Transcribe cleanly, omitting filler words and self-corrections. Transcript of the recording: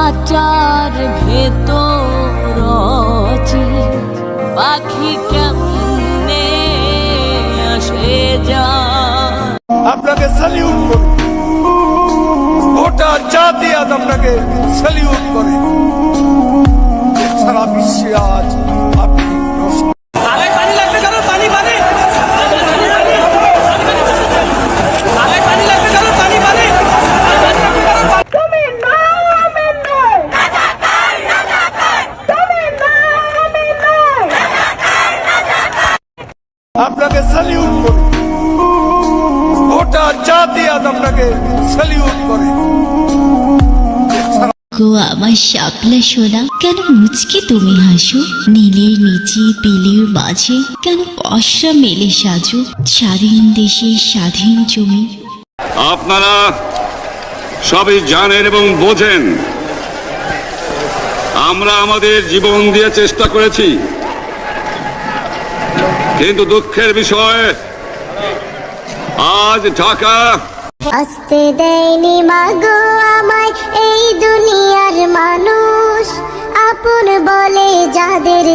খাঁচার ভেতর পাখি কেমনে আসে যায়। আপনাকে স্যালিউট করি, গোটা জাতি আজ আপনাকে স্যালিউট করে। সারা বিশ্বে আজ আপনি আপনাকে স্যালিউট করি, গোটা জাতি আজ আপনাকে স্যালিউট করে। গো আমার শাপলা সোনা, কেন মুচকি তুমি হাসো? নীলের নিচে বিলের মাঝে কেন পশরা মেলে সাজো? স্বাধীন দেশে স্বাধীন জমি। আপনারা সবই জানেন এবং বোঝেন, আমরা আমাদের জীবন দিয়ে চেষ্টা করেছি, কিন্তু দুঃখের বিষয় আজ ঢাকা আসতে দেয়নি মাগো আমায় এই দুনিয়ার মানুষ, আপন বলে যাদের।